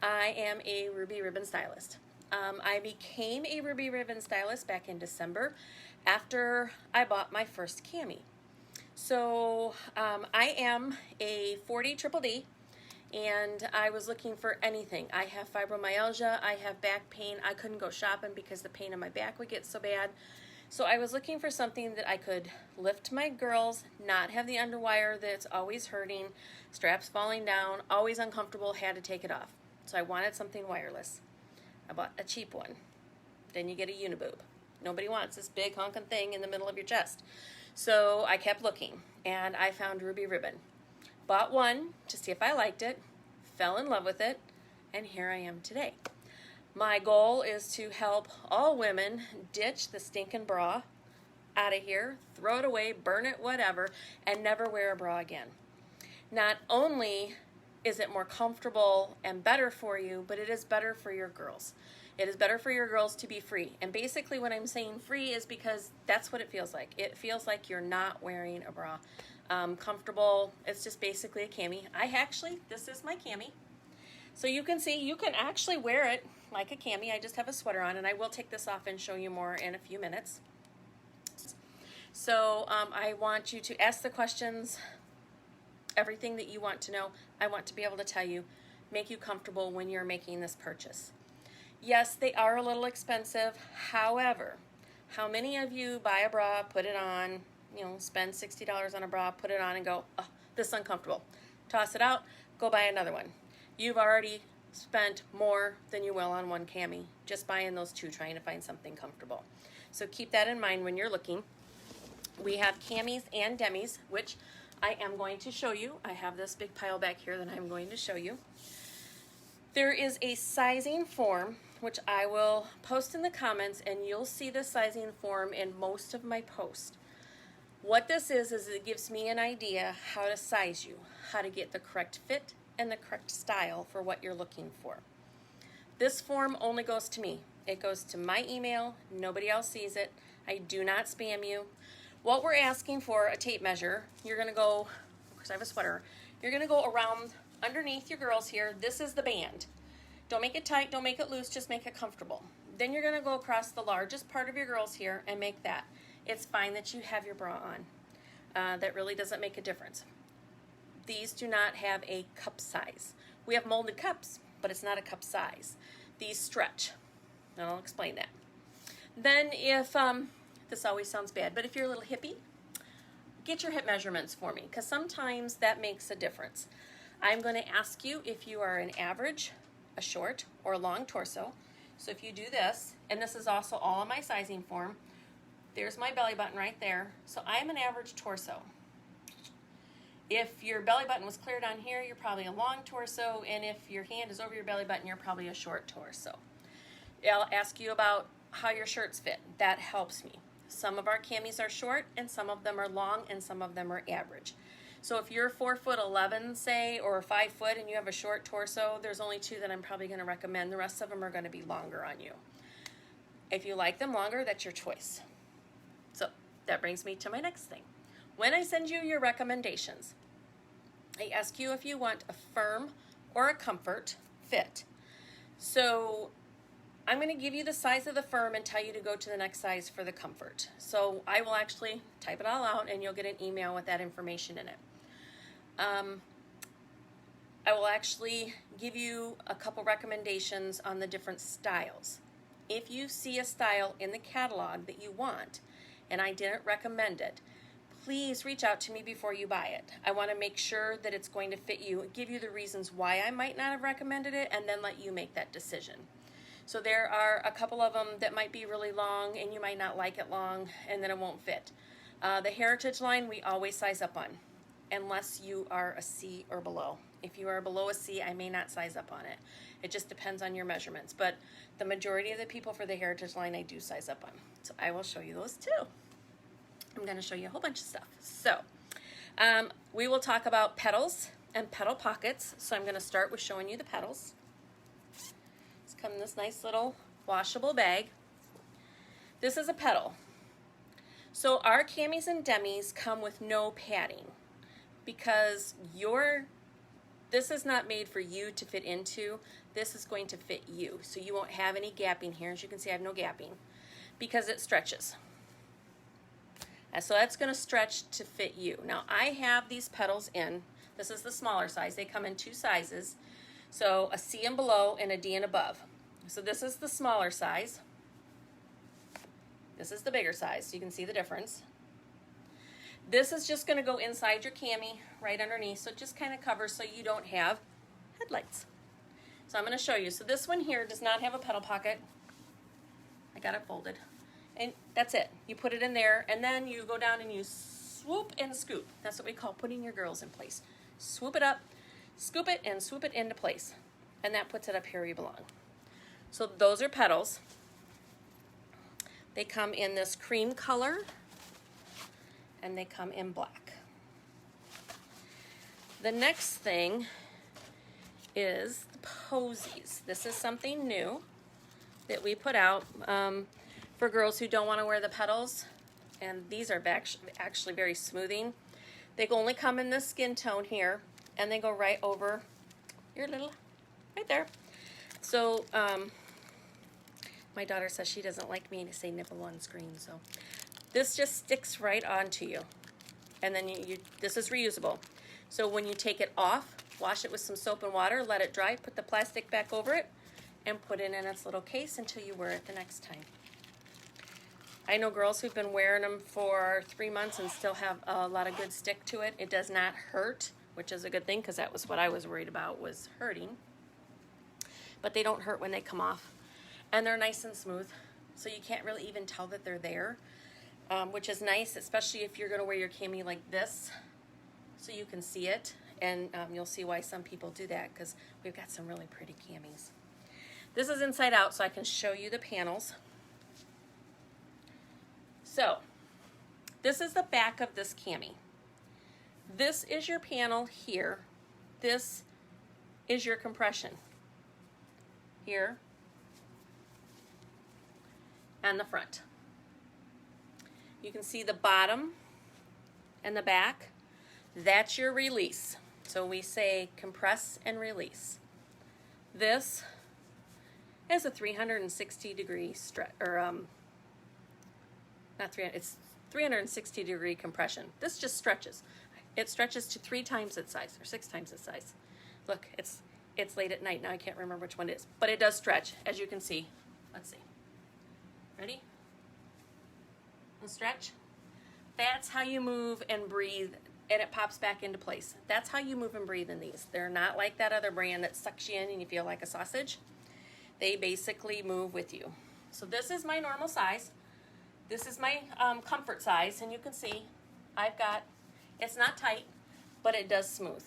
I am a Ruby Ribbon stylist. I became a Ruby Ribbon stylist back in December after I bought my first cami. So I am a 40 triple D, and I was looking for anything. I have fibromyalgia, I have back pain. I couldn't go shopping because the pain in my back would get so bad. So I was looking for something that I could lift my girls, not have the underwire that's always hurting, straps falling down, always uncomfortable, had to take it off. So I wanted something wireless. I bought a cheap one. Then you get a uniboob. Nobody wants this big honking thing in the middle of your chest. So I kept looking, and I found Ruby Ribbon. Bought one to see if I liked it, fell in love with it, and here I am today. My goal is to help all women ditch the stinking bra out of here, throw it away, burn it, whatever, and never wear a bra again. Not only is it more comfortable and better for you, but it is better for your girls. It is better for your girls to be free. And basically when I'm saying free is because that's what it feels like. It feels like you're not wearing a bra. Comfortable, it's just basically a cami. This is my cami. So you can see, you can actually wear it like a cami. I just have a sweater on, and I will take this off and show you more in a few minutes. So I want you to ask the questions, everything that you want to know. I want to be able to tell you, make you comfortable when you're making this purchase. Yes, they are a little expensive. However, how many of you buy a bra, put it on, spend $60 on a bra, put it on and go, oh, this is uncomfortable. Toss it out, go buy another one. You've already spent more than you will on one cami, just buying those two, trying to find something comfortable. So keep that in mind when you're looking. We have camis and demis, which I am going to show you. I have this big pile back here that I'm going to show you. There is a sizing form, which I will post in the comments, and you'll see the sizing form in most of my posts. What this is it gives me an idea how to size you, how to get the correct fit and the correct style for what you're looking for. This form only goes to me. It goes to my email. Nobody else sees it. I do not spam you. What we're asking for, a tape measure, you're going to go, because I have a sweater, you're going to go around underneath your girls here. This is the band. Don't make it tight, don't make it loose, just make it comfortable. Then you're going to go across the largest part of your girls here and make that. It's fine that you have your bra on. That really doesn't make a difference. These do not have a cup size. We have molded cups, but it's not a cup size. These stretch, and I'll explain that. Then if, this always sounds bad, but if you're a little hippie, get your hip measurements for me, because sometimes that makes a difference. I'm going to ask you if you are an average, a short, or a long torso. So if you do this, and this is also all in my sizing form, there's my belly button right there. So I'm an average torso. If your belly button was clear down here, you're probably a long torso, and if your hand is over your belly button, you're probably a short torso. I'll ask you about how your shirts fit. That helps me. Some of our camis are short, and some of them are long, and some of them are average. So if you're 4'11", say, or 5 foot, and you have a short torso, there's only two that I'm probably going to recommend. The rest of them are going to be longer on you. If you like them longer, that's your choice. So that brings me to my next thing. When I send you your recommendations, I ask you if you want a firm or a comfort fit. So I'm going to give you the size of the firm and tell you to go to the next size for the comfort. So I will actually type it all out, and you'll get an email with that information in it. I will actually give you a couple recommendations on the different styles. If you see a style in the catalog that you want and I didn't recommend it, please reach out to me before you buy it. I want to make sure that it's going to fit you, give you the reasons why I might not have recommended it, and then let you make that decision. So there are a couple of them that might be really long and you might not like it long, and then it won't fit. The Heritage line we always size up on, unless you are a C or below. If you are below a C, I may not size up on it. It just depends on your measurements. But the majority of the people for the Heritage line I do size up on. So I will show you those too. I'm going to show you a whole bunch of stuff. So we will talk about petals and petal pockets. So I'm going to start with showing you the petals. It's come in this nice little washable bag. This is a petal. So our camis and demis come with no padding, because your This is not made for you to fit into. This is going to fit you. So you won't have any gapping here. As you can see, I have no gapping because it stretches. And so that's going to stretch to fit you. Now I have these petals in. This is the smaller size. They come in 2 sizes. So a C and below and a D and above. So this is the smaller size. This is the bigger size, so you can see the difference. This is just going to go inside your cami, right underneath, so it just kind of covers so you don't have headlights. So I'm going to show you. So this one here does not have a petal pocket. I got it folded. And that's it. You put it in there, and then you go down and you swoop and scoop. That's what we call putting your girls in place. Swoop it up, scoop it, and swoop it into place. And that puts it up here where you belong. So those are petals. They come in this cream color, and they come in black. The next thing is the posies. This is something new that we put out for girls who don't want to wear the petals, and these are actually very smoothing. They only come in this skin tone here, and they go right over your little, right there. So my daughter says she doesn't like me to say nipple on screen, so this just sticks right onto you. And then this is reusable. So when you take it off, wash it with some soap and water, let it dry, put the plastic back over it, and put it in its little case until you wear it the next time. I know girls who've been wearing them for 3 months and still have a lot of good stick to it. It does not hurt, which is a good thing because that was what I was worried about, was hurting. But they don't hurt when they come off. And they're nice and smooth, so you can't really even tell that they're there, which is nice, especially if you're going to wear your cami like this, so you can see it. And you'll see why some people do that, because we've got some really pretty camis. This is inside out, so I can show you the panels. So this is the back of this cami. This is your panel here. This is your compression here and the front. You can see the bottom and the back. That's your release. So we say compress and release. This is a 360 degree stretch, or not 300, it's 360 degree compression. This just stretches. It stretches to 3 times its size, or 6 times its size. Look, it's late at night now. I can't remember which one it is, but it does stretch, as you can see. Let's see. Ready? And stretch. That's how you move and breathe, and it pops back into place. That's how you move and breathe in these. They're not like that other brand that sucks you in and you feel like a sausage. They basically move with you. So this is my normal size. This is my comfort size, and you can see it's not tight, but it does smooth.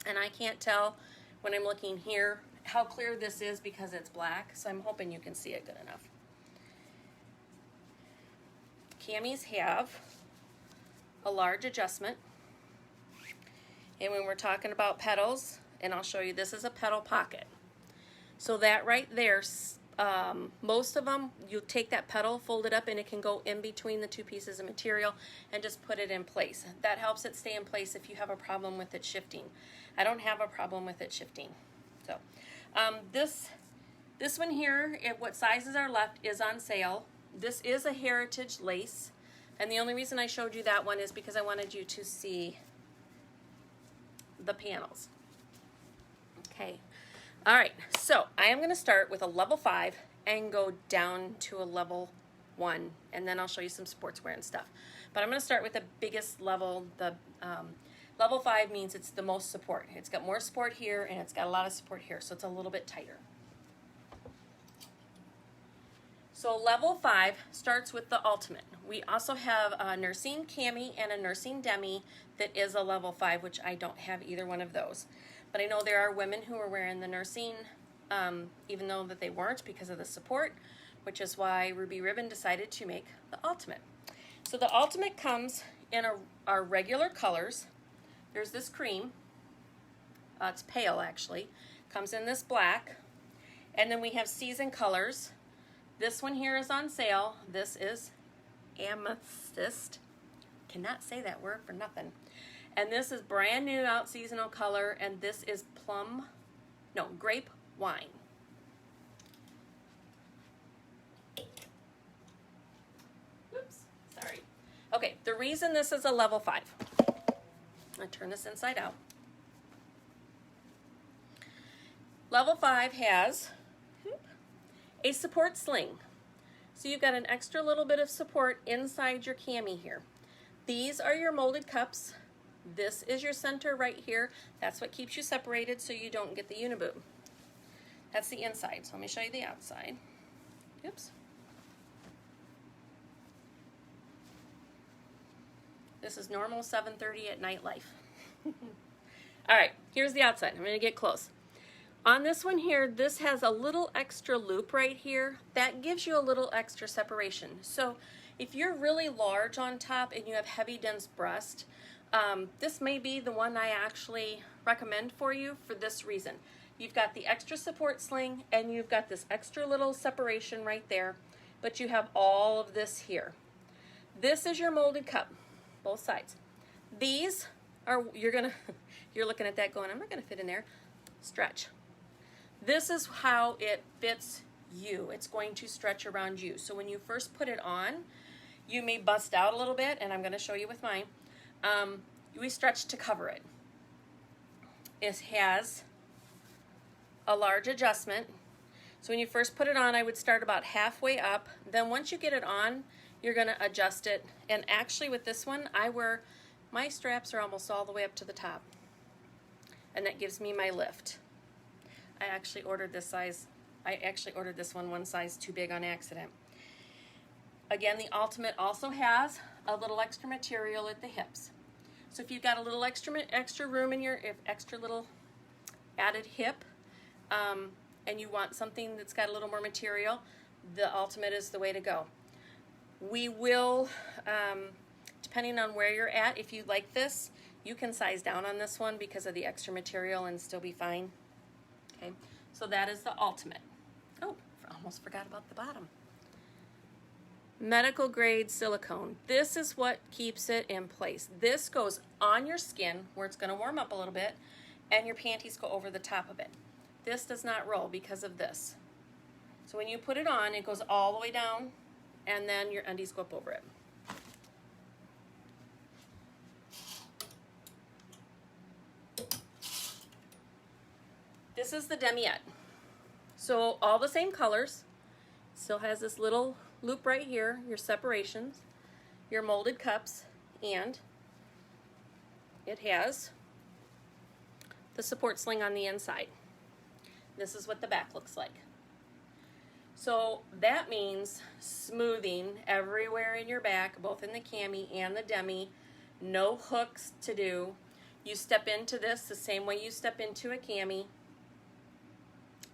And I can't tell when I'm looking here how clear this is because it's black, so I'm hoping you can see it good enough. Camis have a large adjustment, and when we're talking about petals, and I'll show you, this is a petal pocket. So that right there, most of them, you take that petal, fold it up, and it can go in between the 2 pieces of material and just put it in place. That helps it stay in place if you have a problem with it shifting. I don't have a problem with it shifting. So this one here, what sizes are left, is on sale. This is a heritage lace, and the only reason I showed you that one is because I wanted you to see the panels. Okay. All right, so I am going to start with a level 5 and go down to a level 1, and then I'll show you some sportswear and stuff. But I'm going to start with the biggest level. The level 5 means it's the most support. It's got more support here, and it's got a lot of support here, so it's a little bit tighter. So level 5 starts with the ultimate. We also have a nursing cami and a nursing demi that is a level 5, which I don't have either one of those. But I know there are women who are wearing the nursing, even though that they weren't because of the support, which is why Ruby Ribbon decided to make the ultimate. So the ultimate comes in our regular colors. There's this cream. It's pale, actually. Comes in this black. And then we have season colors. This one here is on sale. This is amethyst. Cannot say that word for nothing. And this is brand new out seasonal color, and this is grape wine. Oops, sorry. Okay, the reason this is a level 5, I turn this inside out. Level 5 has a support sling. So you've got an extra little bit of support inside your cami here. These are your molded cups. This is your center right here. That's what keeps you separated so you don't get the uniboob. That's the inside. So let me show you the outside. Oops. This is normal 7:30 at night life. All right, here's the outside. I'm going to get close. On this one here, this has a little extra loop right here. That gives you a little extra separation. So if you're really large on top and you have heavy, dense breast, this may be the one I actually recommend for you for this reason. You've got the extra support sling and you've got this extra little separation right there, but you have all of this here. This is your molded cup, both sides. These are, you're looking at that going, I'm not gonna fit in there. Stretch. This is how it fits you. It's going to stretch around you. So when you first put it on, you may bust out a little bit, and I'm going to show you with mine. We stretch to cover it. It has a large adjustment. So when you first put it on, I would start about halfway up. Then once you get it on, you're going to adjust it. And actually with this one, my straps are almost all the way up to the top. And that gives me my lift. I actually ordered this one size too big on accident. Again, the Ultimate also has a little extra material at the hips. So if you've got a little extra room in your extra little added hip, and you want something that's got a little more material, the Ultimate is the way to go. We will, depending on where you're at, if you like this, you can size down on this one because of the extra material and still be fine. Okay, so that is the Ultimate. Oh, almost forgot about the bottom. Medical grade silicone. This is what keeps it in place. This goes on your skin where it's going to warm up a little bit, and your panties go over the top of it. This does not roll because of this. So when you put it on, it goes all the way down, and then your undies go up over it. This is the demiette. So all the same colors. Still has this little loop right here, your separations, your molded cups, and it has the support sling on the inside. This is what the back looks like. So that means smoothing everywhere in your back, both in the cami and the demi. No hooks to do. You step into this the same way you step into a cami.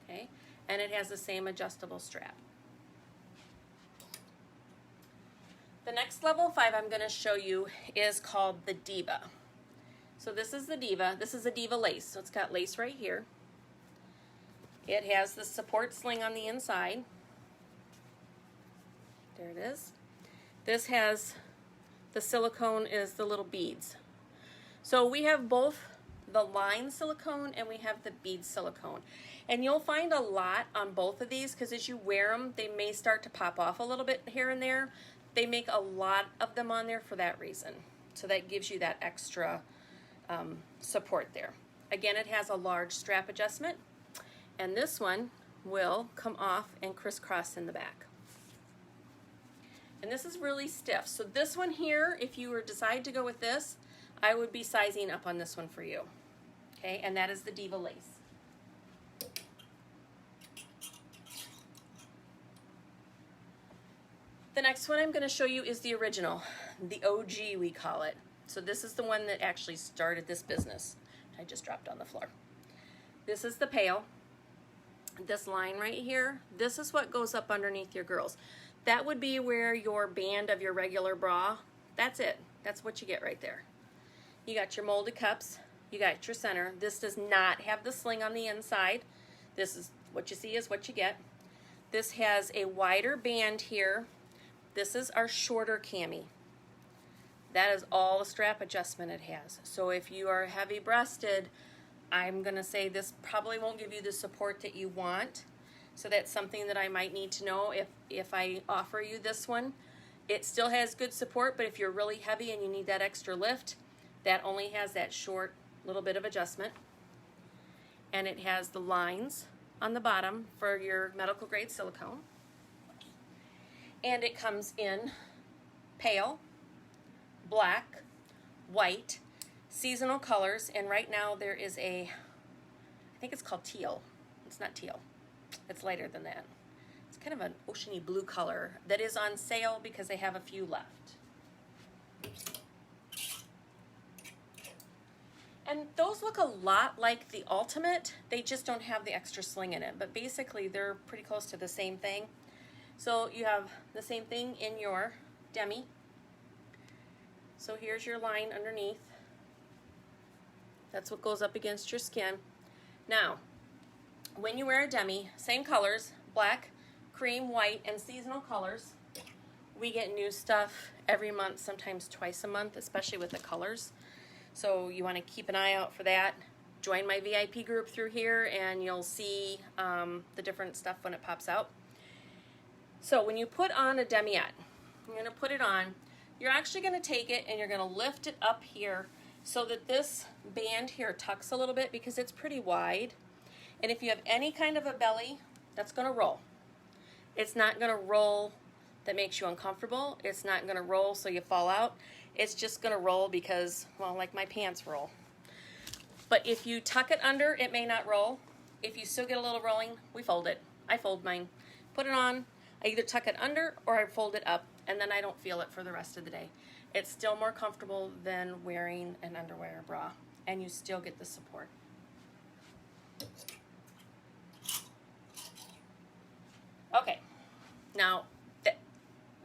Okay, and it has the same adjustable strap. The next level 5 I'm going to show you is called the Diva. So this is the Diva. This is a Diva lace. So it's got lace right here. It has the support sling on the inside. There it is. This has the silicone is the little beads. So we have both the line silicone and we have the bead silicone. And you'll find a lot on both of these because as you wear them, they may start to pop off a little bit here and there. They make a lot of them on there for that reason. So that gives you that extra support there. Again, it has a large strap adjustment. And this one will come off and crisscross in the back. And this is really stiff. So this one here, if you were decide to go with this, I would be sizing up on this one for you. Okay, and that is the Diva lace. The next one I'm going to show you is the original, the OG we call it. So this is the one that actually started this business. I just dropped on the floor. This is the pail. This line right here, this is what goes up underneath your girls. That would be where your band of your regular bra, that's it. That's what you get right there. You got your molded cups, you got your center. This does not have the sling on the inside. This is what you see is what you get. This has a wider band here. This is our shorter cami. That is all the strap adjustment it has. So if you are heavy breasted, I'm gonna say this probably won't give you the support that you want. So that's something that I might need to know if I offer you this one. It still has good support, but if you're really heavy and you need that extra lift, that only has that short little bit of adjustment. And it has the lines on the bottom for your medical grade silicone. And it comes in pale, black, white, seasonal colors, and right now there is I think it's called teal. It's not teal. It's lighter than that. It's kind of an oceany blue color that is on sale because they have a few left. And those look a lot like the Ultimate. They just don't have the extra sling in it, but basically they're pretty close to the same thing. So you have the same thing in your demi. So here's your line underneath. That's what goes up against your skin. Now, when you wear a demi, same colors, black, cream, white, and seasonal colors. We get new stuff every month, sometimes twice a month, especially with the colors. So you want to keep an eye out for that. Join my VIP group through here and you'll see the different stuff when it pops out. So when you put on a demiette, you're going to put it on, you're actually going to take it and you're going to lift it up here so that this band here tucks a little bit because it's pretty wide. And if you have any kind of a belly, that's going to roll. It's not going to roll that makes you uncomfortable. It's not going to roll so you fall out. It's just going to roll because, well, like my pants roll. But if you tuck it under, it may not roll. If you still get a little rolling, we fold it. I fold mine. Put it on. I either tuck it under or I fold it up, and then I don't feel it for the rest of the day. It's still more comfortable than wearing an underwear bra, and you still get the support. Okay, now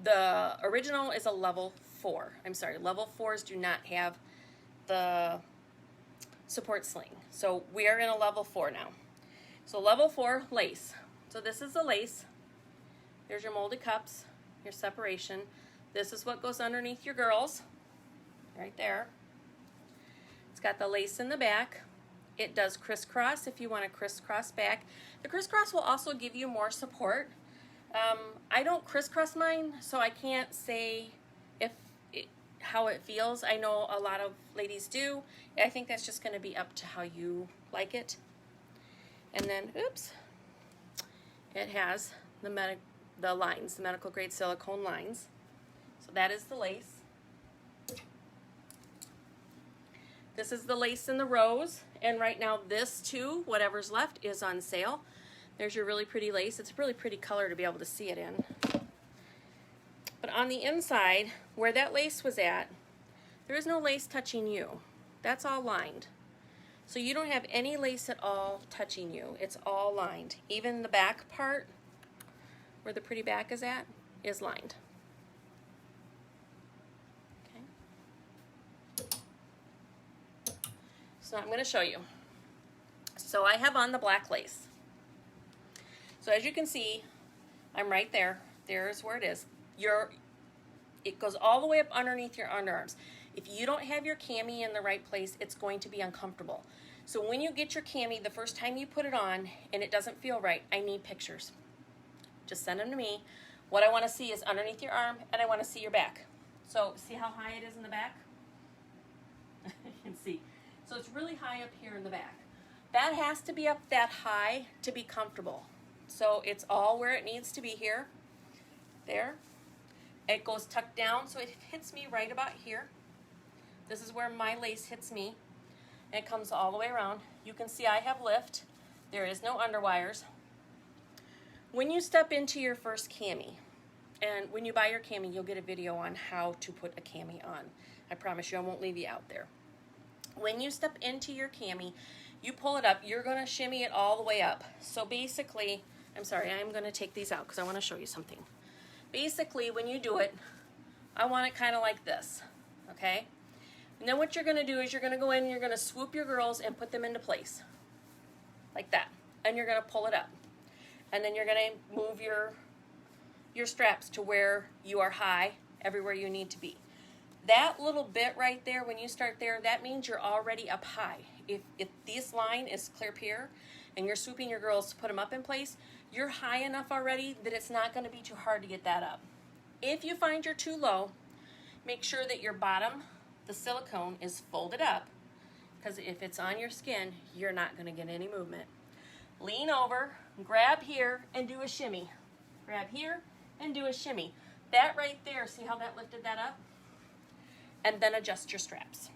the original is a level 4. I'm sorry, level 4s do not have the support sling. So we are in a level 4 now. So level 4 lace. So this is the lace. There's your molded cups, your separation. This is what goes underneath your girls, right there. It's got the lace in the back. It does crisscross if you want to crisscross back. The crisscross will also give you more support. I don't crisscross mine, so I can't say how it feels. I know a lot of ladies do. I think that's just going to be up to how you like it. And then, oops, it has the lines, the medical grade silicone lines. So that is the lace. This is the lace in the rose, and right now this too, whatever's left, is on sale. There's your really pretty lace. It's a really pretty color to be able to see it in. But on the inside, where that lace was at, there is no lace touching you. That's all lined. So you don't have any lace at all touching you. It's all lined. Even the back part, where the pretty back is at, is lined. Okay. So I'm going to show you. So I have on the black lace. So as you can see, I'm right there. There's where it is. It goes all the way up underneath your underarms. If you don't have your cami in the right place, it's going to be uncomfortable. So when you get your cami, the first time you put it on and it doesn't feel right, I need pictures. Just send them to me. What I want to see is underneath your arm, and I want to see your back. So see how high it is in the back? You can see. So it's really high up here in the back. That has to be up that high to be comfortable. So it's all where it needs to be here. There. It goes tucked down, so it hits me right about here. This is where my lace hits me. And it comes all the way around. You can see I have lift. There is no underwires. When you step into your first cami, and when you buy your cami, you'll get a video on how to put a cami on. I promise you I won't leave you out there. When you step into your cami, you pull it up. You're going to shimmy it all the way up. So basically, I'm sorry, I'm going to take these out because I want to show you something. Basically, when you do it, I want it kind of like this, okay? And then what you're going to do is you're going to go in and you're going to swoop your girls and put them into place, like that. And you're going to pull it up. And then you're going to move your straps to where you are high, everywhere you need to be. That little bit right there, when you start there, that means you're already up high. If this line is clear here and you're swooping your girls to put them up in place, you're high enough already that it's not going to be too hard to get that up. If you find you're too low, make sure that your bottom, the silicone, is folded up, because if it's on your skin, you're not going to get any movement. Lean over, grab here, and do a shimmy. Grab here and do a shimmy. That right there, see how that lifted that up? And then adjust your straps.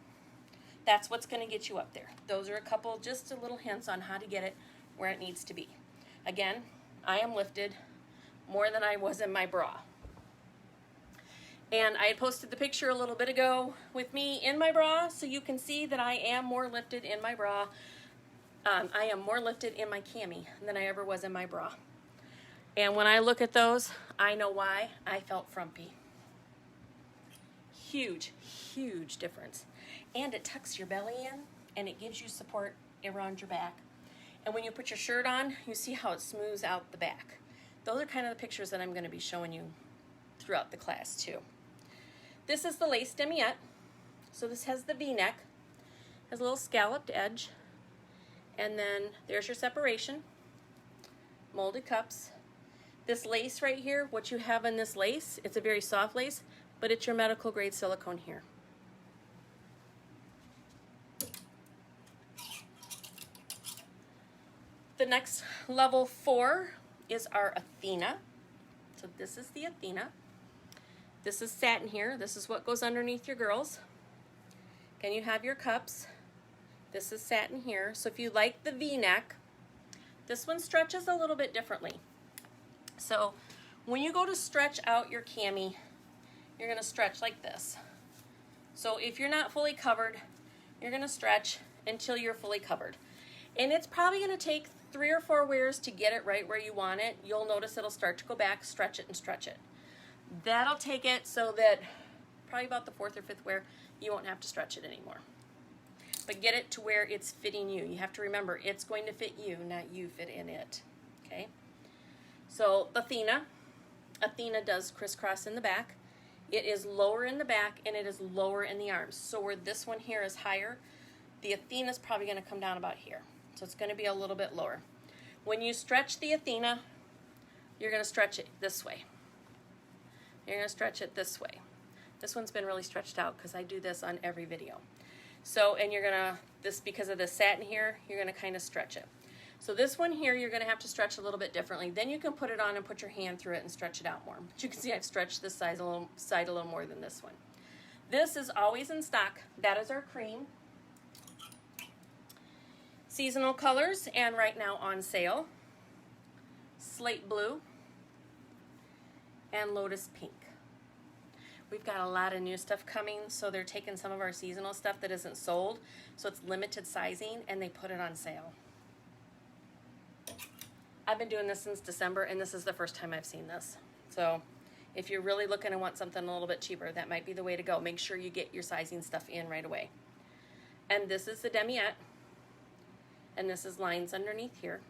That's what's going to get you up there. Those are a couple, just a little hints on how to get it where it needs to be. Again, I am lifted more than I was in my bra. And I had posted the picture a little bit ago with me in my bra, so you can see that I am more lifted in my bra. I am more lifted in my cami than I ever was in my bra. And when I look at those, I know why I felt frumpy. Huge, huge difference. And it tucks your belly in, and it gives you support around your back. And when you put your shirt on, you see how it smooths out the back. Those are kind of the pictures that I'm going to be showing you throughout the class too. This is the lace demiette. So this has the V-neck, has a little scalloped edge, and then there's your separation, molded cups. This lace right here, what you have in this lace, it's a very soft lace, but it's your medical grade silicone here. The next level 4 is our Athena. So this is the Athena. This is satin here. This is what goes underneath your girls. Again, you have your cups. This is satin here. So if you like the V-neck, this one stretches a little bit differently. So when you go to stretch out your cami, you're going to stretch like this. So if you're not fully covered, you're going to stretch until you're fully covered. And it's probably going to take 3 or 4 wears to get it right where you want it. You'll notice it'll start to go back, stretch it, and stretch it. That'll take it so that probably about the 4th or 5th wear, you won't have to stretch it anymore. But get it to where it's fitting you. You have to remember, it's going to fit you, not you fit in it. Okay? So Athena does crisscross in the back. It is lower in the back, and it is lower in the arms. So where this one here is higher, the Athena is probably going to come down about here. So it's going to be a little bit lower. When you stretch the Athena, you're going to stretch it this way. You're going to stretch it this way. This one's been really stretched out because I do this on every video. So, and you're going to, this because of the satin here, you're going to kind of stretch it. So this one here, you're going to have to stretch a little bit differently. Then you can put it on and put your hand through it and stretch it out more. But you can see I've stretched this side a little more than this one. This is always in stock. That is our cream. Seasonal colors, and right now on sale, slate blue and lotus pink. We've got a lot of new stuff coming, so they're taking some of our seasonal stuff that isn't sold, so it's limited sizing, and they put it on sale. I've been doing this since December, and this is the first time I've seen this. So if you're really looking and want something a little bit cheaper, that might be the way to go. Make sure you get your sizing stuff in right away. And this is the demiette. And this is lines underneath here.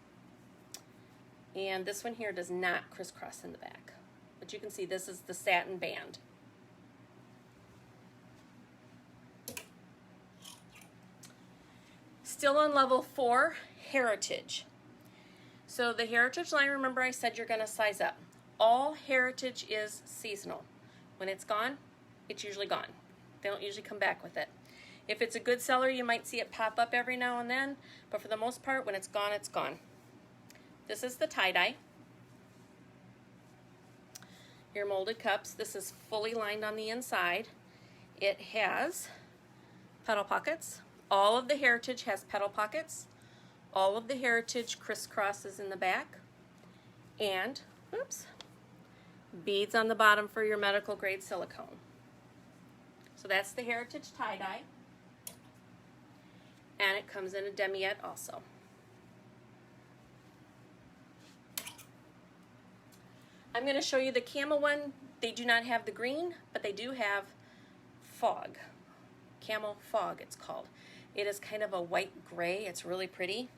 And this one here does not crisscross in the back. But you can see this is the satin band. Still on level 4, Heritage. So the Heritage line, remember I said you're going to size up. All Heritage is seasonal. When it's gone, it's usually gone. They don't usually come back with it. If it's a good seller, you might see it pop up every now and then, but for the most part, when it's gone, it's gone. This is the tie-dye. Your molded cups. This is fully lined on the inside. It has petal pockets. All of the Heritage has petal pockets. All of the Heritage crisscrosses in the back. And, oops, beads on the bottom for your medical grade silicone. So that's the Heritage tie-dye. And it comes in a demiette also. I'm going to show you the camel one. They do not have the green, but they do have fog. Camel fog, it's called. It is kind of a white gray. It's really pretty.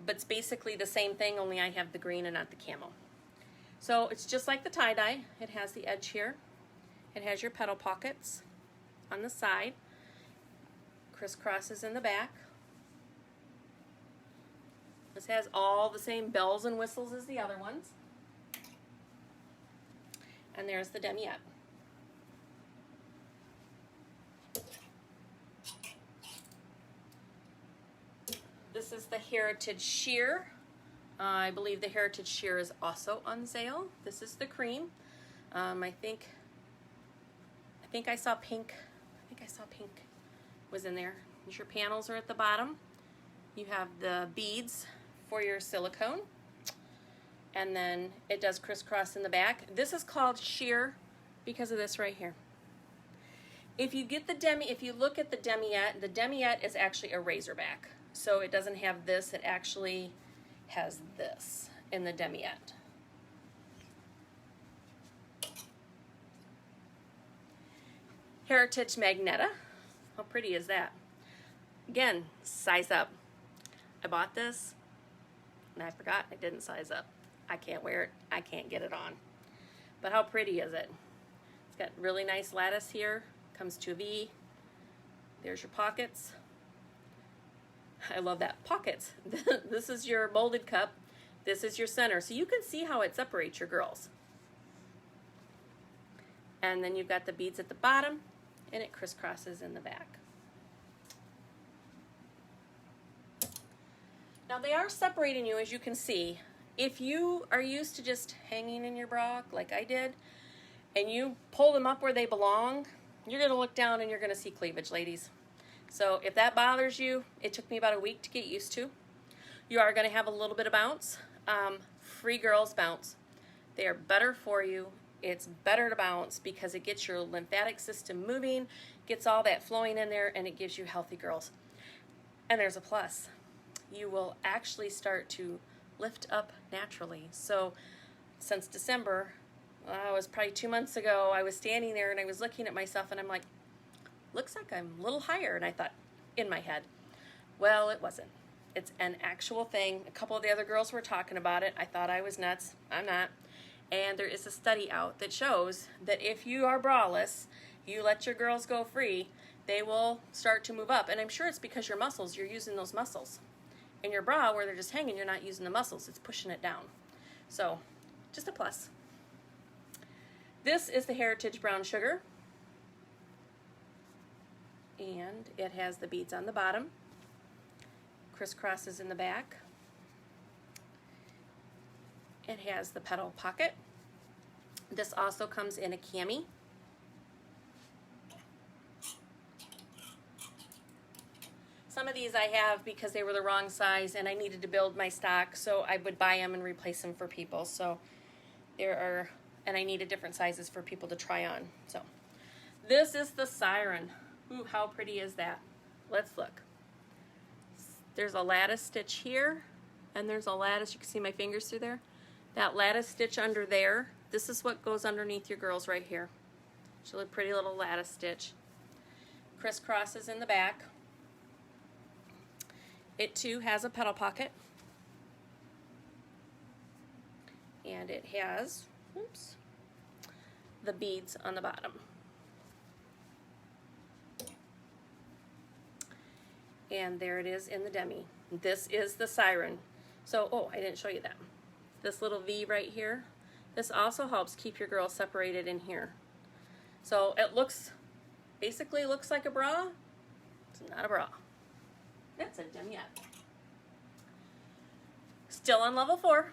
But it's basically the same thing, only I have the green and not the camel. So it's just like the tie-dye. It has the edge here. It has your petal pockets. on the side, crisscrosses in the back. This has all the same bells and whistles as the other ones. And there's the demiette. This is the Heritage Sheer. I believe the Heritage Sheer is also on sale. This is the cream. I think I saw pink. I think I saw pink was in there. Your panels are at the bottom. You have the beads for your silicone. And then it does crisscross in the back. This is called sheer because of this right here. If you get if you look at the demiette is actually a razorback. So it doesn't have this, it actually has this in the demiette. Heritage Magneta. How pretty is that? Again, size up. I bought this and I forgot I didn't size up. I can't wear it. I can't get it on. But how pretty is it? It's got really nice lattice here. Comes to a V. There's your pockets. I love that. Pockets. This is your molded cup. This is your center. So you can see how it separates your girls. And then you've got the beads at the bottom, and it crisscrosses in the back. Now they are separating you, as you can see. If you are used to just hanging in your bra, like I did, and you pull them up where they belong, you're going to look down and you're going to see cleavage, ladies. So if that bothers you, it took me about a week to get used to. You are going to have a little bit of bounce. Free girls bounce. They are better for you. It's better to bounce because it gets your lymphatic system moving, gets all that flowing in there, and it gives you healthy girls. And there's a plus. You will actually start to lift up naturally. So since December, it was probably 2 months ago, I was standing there and I was looking at myself and I'm like, looks like I'm a little higher. And I thought in my head, well, it wasn't. It's an actual thing. A couple of the other girls were talking about it. I thought I was nuts. I'm not. And there is a study out that shows that if you are braless, you let your girls go free, they will start to move up. And I'm sure it's because your muscles, you're using those muscles. In your bra, where they're just hanging, you're not using the muscles. It's pushing it down. So, just a plus. This is the Heritage Brown Sugar. And it has the beads on the bottom. Crisscrosses in the back. It has the petal pocket. This also comes in a cami. Some of these I have because they were the wrong size and I needed to build my stock, so I would buy them and replace them for people. So there are, and I needed different sizes for people to try on. So this is the Siren. Ooh, how pretty is that? Let's look. There's a lattice stitch here, and there's a lattice, you can see my fingers through there. That lattice stitch under there, this is what goes underneath your girls right here. It's a pretty little lattice stitch. Crisscrosses in the back. It too has a petal pocket. And it has, oops, the beads on the bottom. And there it is in the demi. This is the Siren. So, oh, I didn't show you that. This little V right here, this also helps keep your girls separated in here. So it looks, basically looks like a bra. It's not a bra. That's a demiette. Still on level 4.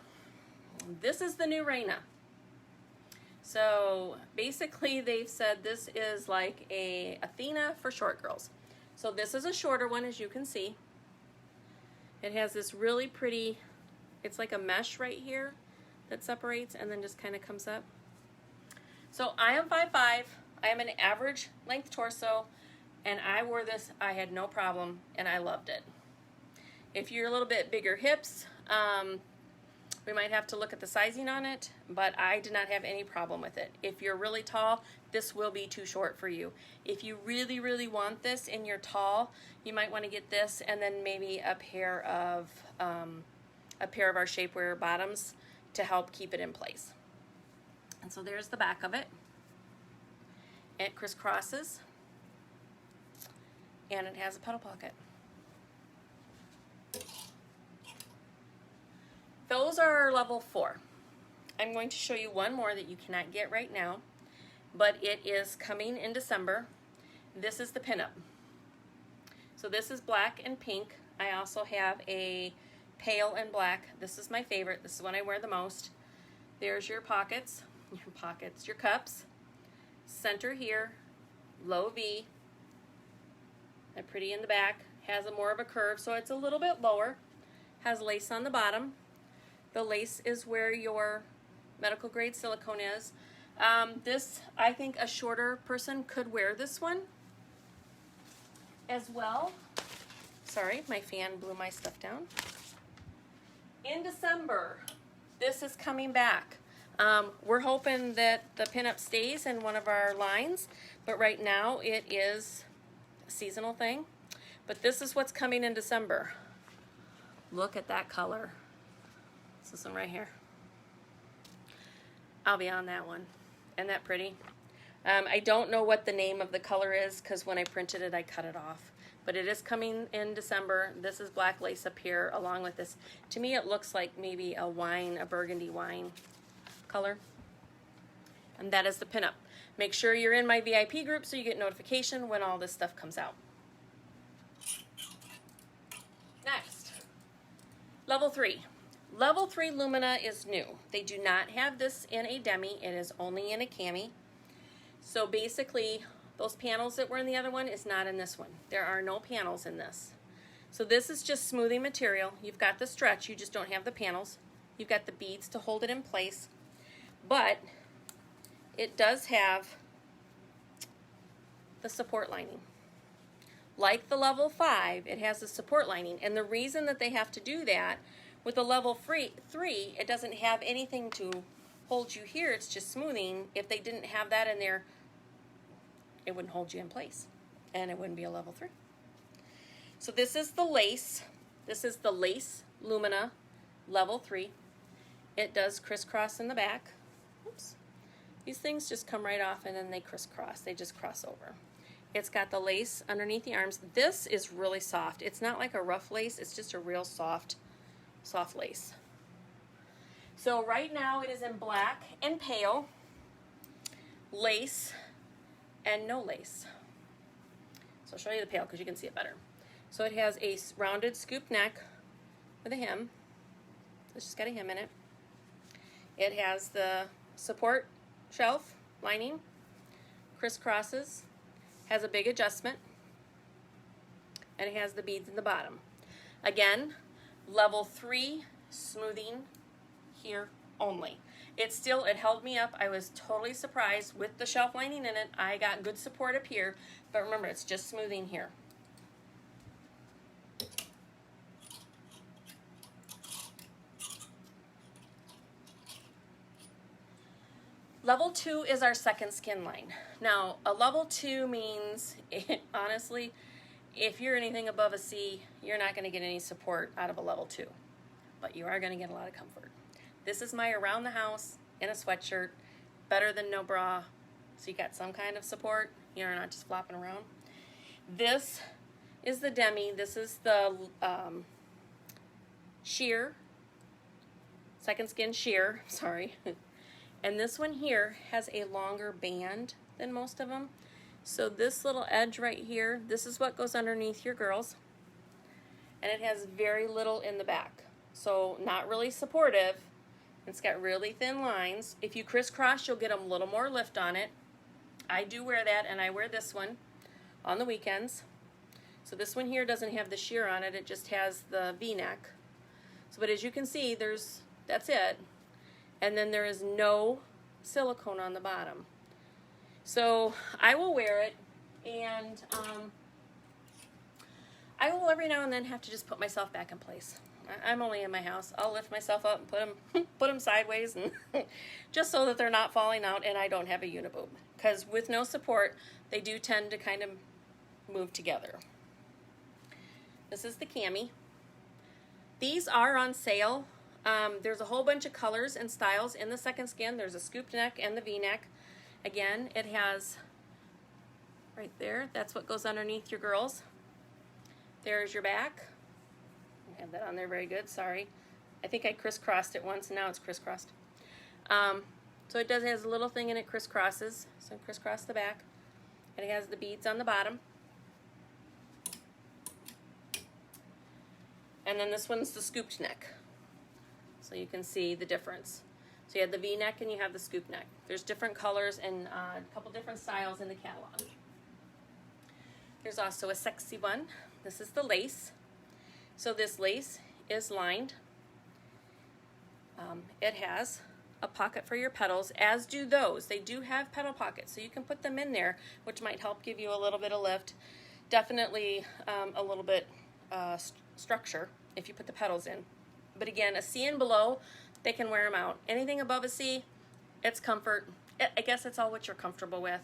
This is the new Reina. So basically they've said this is like a Athena for short girls. So this is a shorter one, as you can see. It has this really pretty, it's like a mesh right here that separates and then just kind of comes up. So I am 5'5". I am an average length torso, and I wore this, I had no problem, and I loved it. If you're a little bit bigger hips, we might have to look at the sizing on it, but I did not have any problem with it. If you're really tall, this will be too short for you. If you really, really want this and you're tall, you might want to get this and then maybe a pair of our Shapewear bottoms to help keep it in place. And so there's the back of it. It crisscrosses. and it has a petal pocket. Those are level 4. I'm going to show you one more that you cannot get right now, but it is coming in December. This is the pinup. So this is black and pink. I also have a pale and black. This is my favorite. This is one I wear the most. There's your pockets, your cups, center here, low V, and pretty in the back. Has a more of a curve, so it's a little bit lower. Has lace on the bottom. The lace is where your medical grade silicone is. This, I think a shorter person could wear this one as well. Sorry, my fan blew my stuff down. In December, this is coming back. We're hoping that the pinup stays in one of our lines, but right now it is a seasonal thing. But this is what's coming in December. Look at that color. It's this one right here. I'll be on that one. Isn't that pretty? I don't know what the name of the color is because when I printed it, I cut it off. But it is coming in December. This is black lace up here along with this. To me, it looks like maybe a wine, a burgundy wine color. And that is the pinup. Make sure you're in my VIP group so you get notification when all this stuff comes out. Next, level 3. Level 3 Lumina is new. They do not have this in a demi. It is only in a cami. So basically, those panels that were in the other one is not in this one. There are no panels in this. So this is just smoothing material. You've got the stretch, you just don't have the panels. You've got the beads to hold it in place. But it does have the support lining. Like the level 5, it has a support lining. And the reason that they have to do that, with the level 3, it doesn't have anything to hold you here. It's just smoothing. If they didn't have that in there, it wouldn't hold you in place. And it wouldn't be a level 3. So this is the lace. This is the Lace Lumina level 3. It does crisscross in the back. Oops. These things just come right off and then they crisscross. They just cross over. It's got the lace underneath the arms. This is really soft. It's not like a rough lace. It's just a real soft lace. So right now it is in black and pale, lace, and no lace. So I'll show you the pale because you can see it better. So it has a rounded scoop neck with a hem. It's just got a hem in it. It has the support shelf lining, crisscrosses, has a big adjustment, and it has the beads in the bottom. Again, level 3 smoothing here only. It held me up. I was totally surprised with the shelf lining in it. I got good support up here, but remember, it's just smoothing here. Level 2 is our second skin line. Now, a level 2 means, honestly, if you're anything above a C, you're not going to get any support out of a level 2. But you are going to get a lot of comfort. This is my around the house in a sweatshirt, better than no bra. So you got some kind of support. You're not just flopping around. This is the demi. This is the sheer, second skin sheer, sorry. And this one here has a longer band than most of them. So this little edge right here, this is what goes underneath your girls. And it has very little in the back. So not really supportive. It's got really thin lines. If you crisscross, you'll get a little more lift on it. I do wear that, and I wear this one on the weekends. So this one here doesn't have the sheer on it. It just has the V-neck. So, but as you can see, that's it. And then there is no silicone on the bottom. So I will wear it, and I will every now and then have to just put myself back in place. I'm only in my house. I'll lift myself up and put them sideways, and just so that they're not falling out and I don't have a uniboob. Because with no support, they do tend to kind of move together. This is the cami. These are on sale. There's a whole bunch of colors and styles in the second skin. There's a scooped neck and the V-neck. Again, it has right there, that's what goes underneath your girls. There's your back. I have that on there very good, sorry. I think I crisscrossed it once and now it's crisscrossed. So it has a little thing in it, crisscrosses. So crisscross the back. And it has the beads on the bottom. And then this one's the scooped neck. So you can see the difference. So you have the V-neck and you have the scoop neck. There's different colors and a couple different styles in the catalog. There's also a sexy one. This is the lace. So this lace is lined. It has a pocket for your petals, as do those. They do have petal pockets, so you can put them in there, which might help give you a little bit of lift. Definitely a little bit structure if you put the petals in. But again, a C and below, they can wear them out. Anything above a C, it's comfort. I guess it's all what you're comfortable with.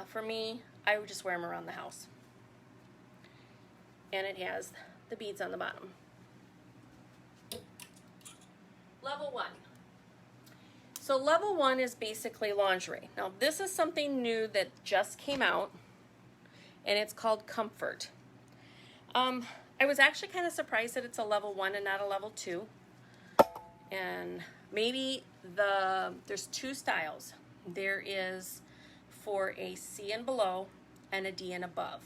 For me, I would just wear them around the house. And it has the beads on the bottom. Level 1. So level 1 is basically lingerie. Now this is something new that just came out, and it's called Comfort. I was actually kind of surprised that it's a level 1 and not a level 2. And maybe there's two styles. There is for a C and below and a D and above.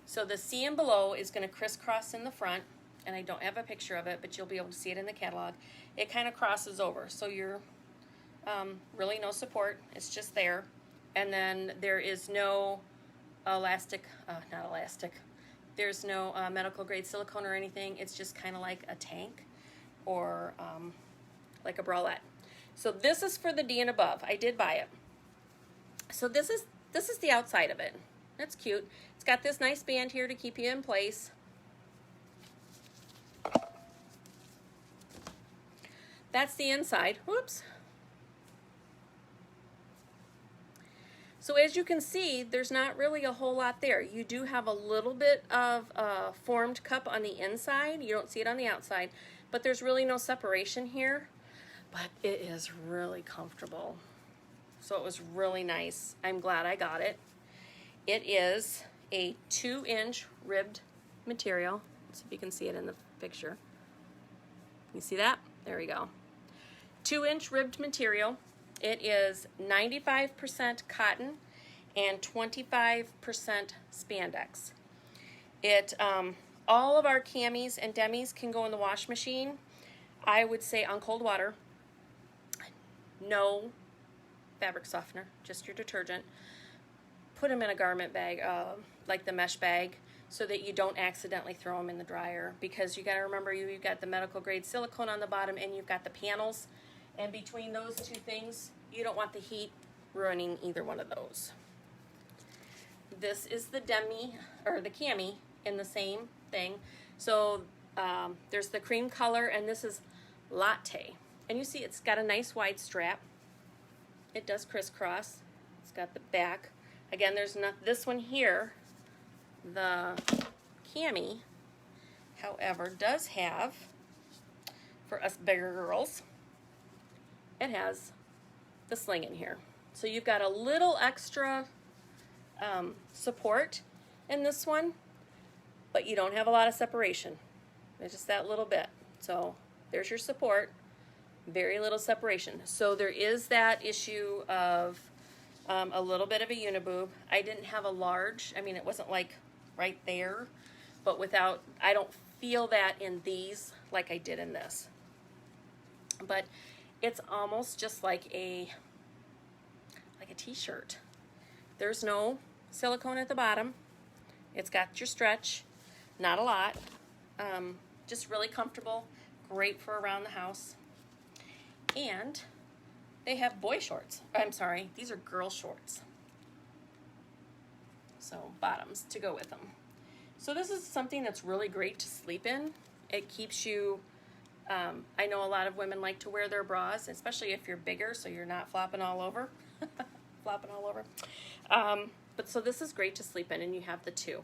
So the C and below is going to crisscross in the front, and I don't have a picture of it, but you'll be able to see it in the catalog. It kind of crosses over, so you're really no support. It's just there. And then there is no there's no medical grade silicone or anything. It's just kind of like a tank or like a bralette. So this is for the D and above. I did buy it. So this is the outside of it. That's cute. It's got this nice band here to keep you in place. That's the inside. Whoops. So as you can see, there's not really a whole lot there. You do have a little bit of a formed cup on the inside. You don't see it on the outside, but there's really no separation here. But it is really comfortable. So it was really nice. I'm glad I got it. It is a 2-inch ribbed material. Let's see if you can see it in the picture. You see that? There we go. 2-inch ribbed material. It is 95% cotton and 25% spandex. All of our camis and demis can go in the wash machine. I would say on cold water. No fabric softener, just your detergent. Put them in a garment bag, like the mesh bag, so that you don't accidentally throw them in the dryer, because you got to remember you've got the medical grade silicone on the bottom and you've got the panels. And between those two things, you don't want the heat ruining either one of those. This is the demi, or the cami, in the same thing. So there's the cream color, and this is latte. And you see it's got a nice wide strap. It does crisscross. It's got the back. Again, there's not this one here. The cami, however, does have, for us bigger girls, it has the sling in here. So you've got a little extra support in this one, but you don't have a lot of separation. It's just that little bit. So there's your support, very little separation. So there is that issue of a little bit of a uniboob. I didn't have a large. I mean, it wasn't like right there, but I don't feel that in these like I did in this. But it's almost just like a t-shirt. There's no silicone at the bottom. It's got your stretch, not a lot. Just really comfortable, great for around the house. And they have boy shorts. I'm sorry, these are girl shorts. So bottoms to go with them. So this is something that's really great to sleep in. It keeps you, I know a lot of women like to wear their bras, especially if you're bigger, so you're not flopping all over. But so this is great to sleep in, and you have the two.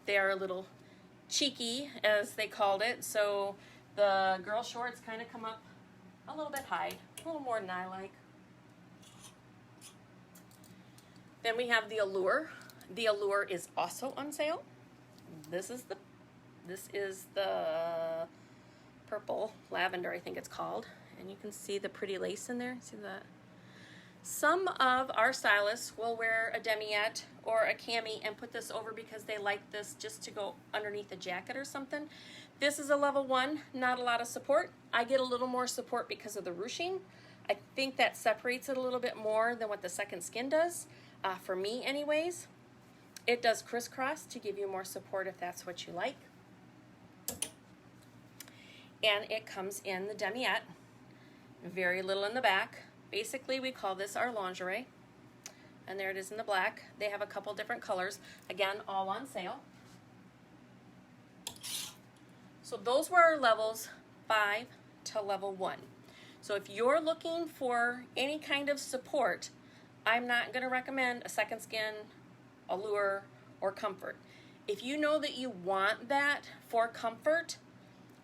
They are a little cheeky, as they called it. So the girl shorts kind of come up a little bit high, a little more than I like. Then we have the Allure. The Allure is also on sale. This is the This is the purple lavender, I think it's called. And you can see the pretty lace in there. See that? Some of our stylists will wear a demiette or a cami and put this over because they like this just to go underneath a jacket or something. This is a level 1, not a lot of support. I get a little more support because of the ruching. I think that separates it a little bit more than what the Second Skin does, for me anyways. It does crisscross to give you more support if that's what you like. And it comes in the demiette, very little in the back. Basically, we call this our lingerie. And there it is in the black. They have a couple different colors. Again, all on sale. So those were our levels 5 to level 1. So if you're looking for any kind of support, I'm not going to recommend a Second Skin, Allure, or Comfort. If you know that you want that for comfort,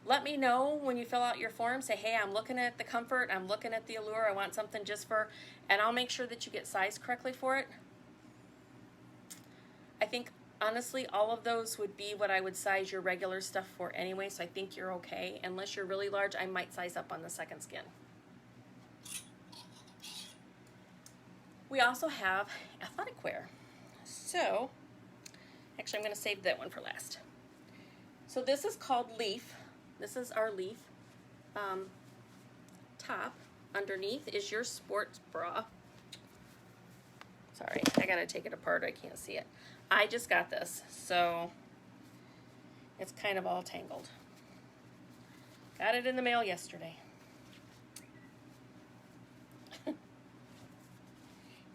let me know when you fill out your form. Say, hey, I'm looking at the Comfort, I'm looking at the Allure, I want something just for, and I'll make sure that you get sized correctly for it. I think, honestly, all of those would be what I would size your regular stuff for anyway, so I think you're okay. Unless you're really large, I might size up on the Second Skin. We also have athletic wear. So, actually, I'm going to save that one for last. So this is called Leaf. This is our Leaf top. Underneath is your sports bra. Sorry, I gotta take it apart. I can't see it. I just got this, so it's kind of all tangled. Got it in the mail yesterday.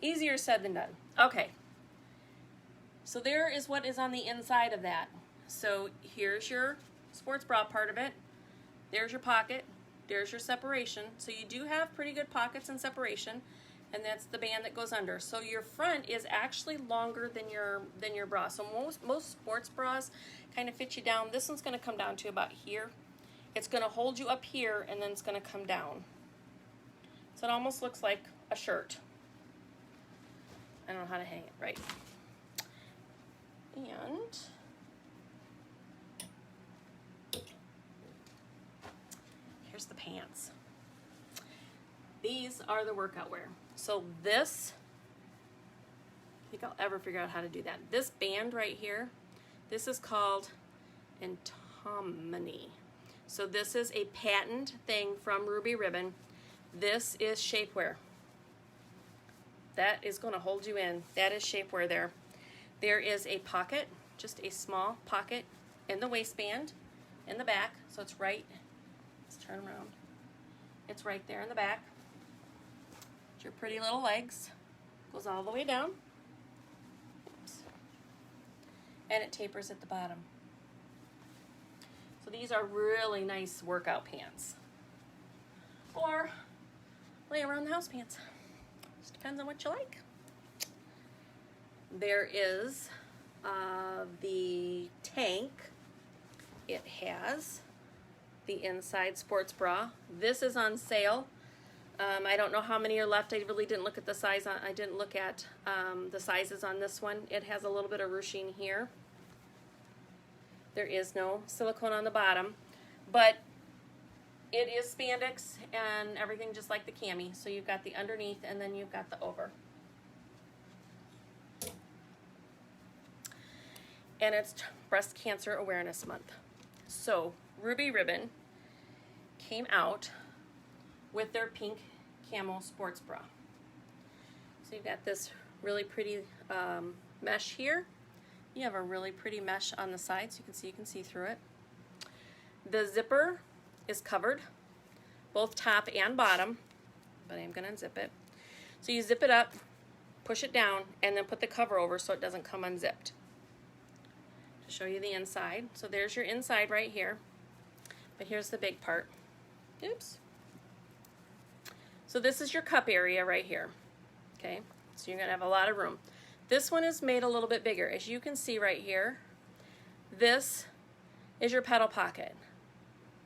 Easier said than done. Okay. So there is what is on the inside of that. So here's your sports bra part of it. There's your pocket. There's your separation. So you do have pretty good pockets and separation, and that's the band that goes under. So your front is actually longer than your bra. So most sports bras kind of fit you down. This one's going to come down to about here. It's going to hold you up here, and then it's going to come down. So it almost looks like a shirt. I don't know how to hang it right. And here's the pants. These are the workout wear. So this, I think I'll ever figure out how to do that. This band right here, this is called Entominy. So this is a patent thing from Ruby Ribbon. This is Shapewear. That is going to hold you in. That is Shapewear there. There is a pocket, just a small pocket in the waistband, in the back. So it's right, let's turn around. It's right there in the back. It's your pretty little legs. Goes all the way down. Oops. And it tapers at the bottom. So these are really nice workout pants. Or lay around the house pants. Just depends on what you like. There is the tank. It has the inside sports bra. This is on sale. I don't know how many are left. I really didn't look at the size. I didn't look at the sizes on this one. It has a little bit of ruching here. There is no silicone on the bottom, but it is spandex and everything just like the cami. So you've got the underneath and then you've got the over. And it's Breast Cancer Awareness Month. So Ruby Ribbon came out with their pink camo sports bra. So you've got this really pretty mesh here. You have a really pretty mesh on the side, so you can see through it. The zipper is covered, both top and bottom, but I'm gonna unzip it. So you zip it up, push it down, and then put the cover over so it doesn't come unzipped. To show you the inside. So there's your inside right here, but here's the big part. Oops. So this is your cup area right here. Okay, so you're gonna have a lot of room. This one is made a little bit bigger. As you can see right here, this is your petal pocket,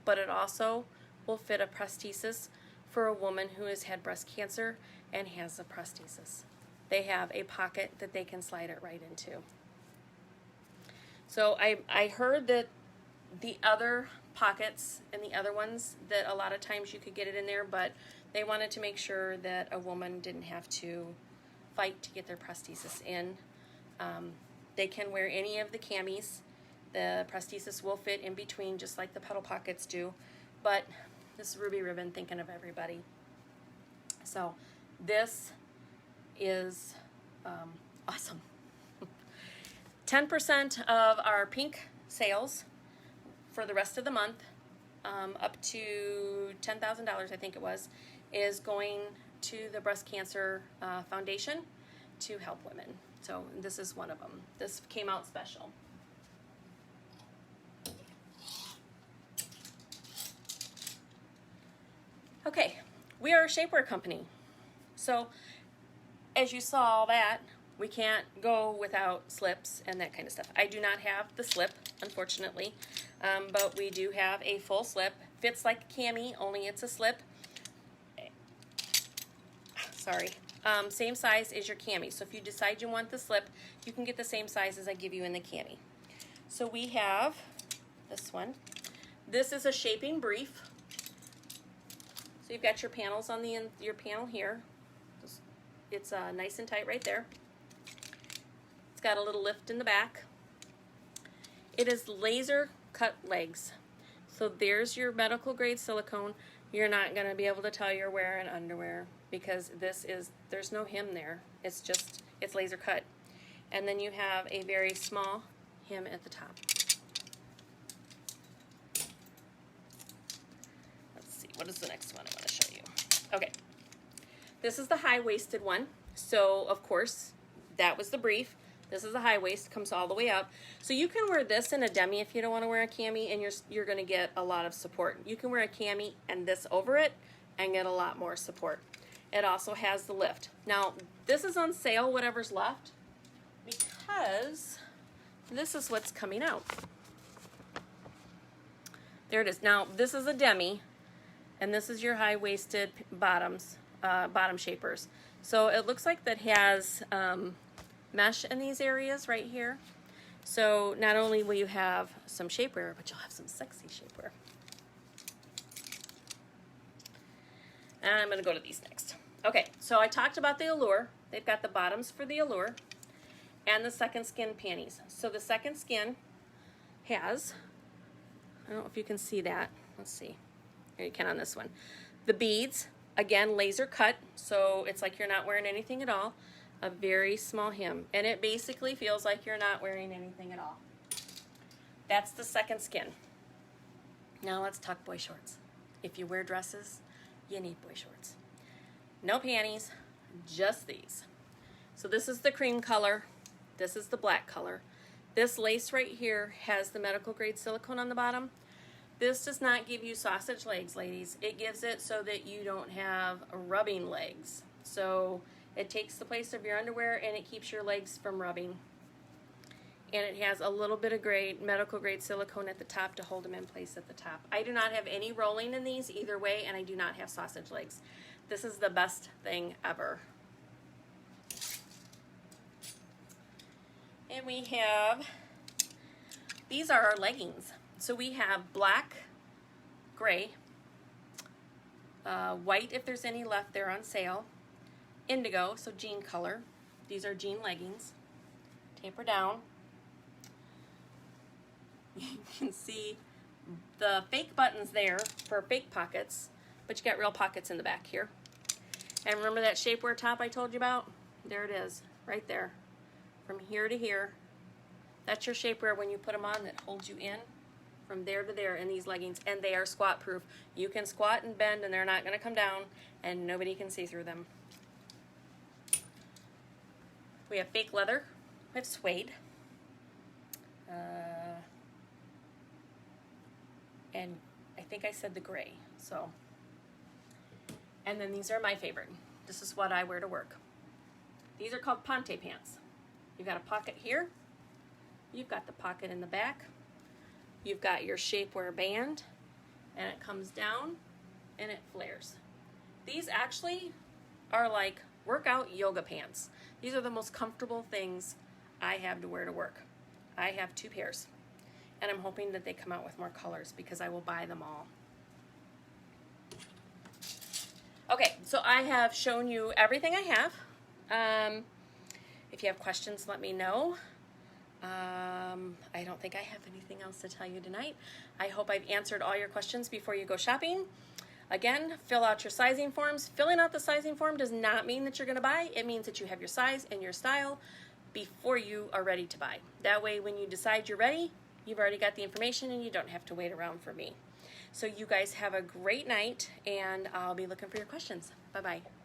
but it also will fit a prosthesis for a woman who has had breast cancer and has a prosthesis. They have a pocket that they can slide it right into. So I heard that The other pockets and the other ones that a lot of times you could get it in there, but they wanted to make sure that a woman didn't have to fight to get their prosthesis in. They can wear any of the camis. The prosthesis will fit in between just like the petal pockets do, but this is Ruby Ribbon thinking of everybody. So this is awesome. 10% of our pink sales for the rest of the month, up to $10,000 I think it was, is going to the Breast Cancer Foundation to help women. So this is one of them. This came out special. Okay, we are a shapewear company. So as you saw all that, we can't go without slips and that kind of stuff. I do not have the slip, unfortunately, but we do have a full slip. Fits like a cami, only it's a slip. Sorry. Same size as your cami. So if you decide you want the slip, you can get the same size as I give you in the cami. So we have this one. This is a shaping brief. So you've got your panels on the end, your panel here. It's nice and tight right there. It's got a little lift in the back. It is laser cut legs. So there's your medical grade silicone. You're not going to be able to tell you're wearing underwear because there's no hem there. It's laser cut. And then you have a very small hem at the top. Let's see, what is the next one I want to show you? Okay. This is the high-waisted one. So, of course, that was the brief. This is the high waist, comes all the way up. So you can wear this in a demi if you don't want to wear a cami, and you're going to get a lot of support. You can wear a cami and this over it and get a lot more support. It also has the lift. Now, this is on sale, whatever's left, because this is what's coming out. There it is. Now, this is a demi, and this is your high-waisted bottoms, bottom shapers. So it looks like that has mesh in these areas right here. So not only will you have some shapewear, but you'll have some sexy shapewear. And I'm going to go to these next. Okay, so I talked about the Allure. They've got the bottoms for the Allure and the Second Skin panties. So the Second Skin has, I don't know if you can see that. Let's see. Here you can on this one. The beads, again, laser cut, so it's like you're not wearing anything at all. A very small hem, and it basically feels like you're not wearing anything at all. That's the Second Skin. Now let's talk boy shorts. If you wear dresses, you need boy shorts. No panties, just these. So this is the cream color. This is the black color. This lace right here has the medical grade silicone on the bottom. This does not give you sausage legs, ladies. It gives it so that you don't have rubbing legs. So it takes the place of your underwear and it keeps your legs from rubbing. And it has a little bit of medical grade silicone at the top to hold them in place at the top. I do not have any rolling in these either way, and I do not have sausage legs. This is the best thing ever. And we have, these are our leggings. So we have black, gray, white if there's any left, they're on sale, indigo, so jean color. These are jean leggings. Taper down. You can see the fake buttons there for fake pockets, but you got real pockets in the back here. And remember that shapewear top I told you about? There it is, right there. From here to here. That's your shapewear when you put them on that holds you in from there to there in these leggings, and they are squat proof. You can squat and bend and they're not going to come down and nobody can see through them. We have fake leather. We have suede. And I think I said the gray. So, and then these are my favorite. This is what I wear to work. These are called Ponte pants. You've got a pocket here. You've got the pocket in the back. You've got your shapewear band, and it comes down and it flares. These actually are like workout yoga pants. These are the most comfortable things I have to wear to work. I have 2 pairs. and I'm hoping that they come out with more colors because I will buy them all. Okay, so I have shown you everything I have. If you have questions, let me know. I don't think I have anything else to tell you tonight. I hope I've answered all your questions before you go shopping. Again, fill out your sizing forms. Filling out the sizing form does not mean that you're going to buy. It means that you have your size and your style before you are ready to buy. That way, when you decide you're ready, you've already got the information and you don't have to wait around for me. So you guys have a great night, and I'll be looking for your questions. Bye-bye.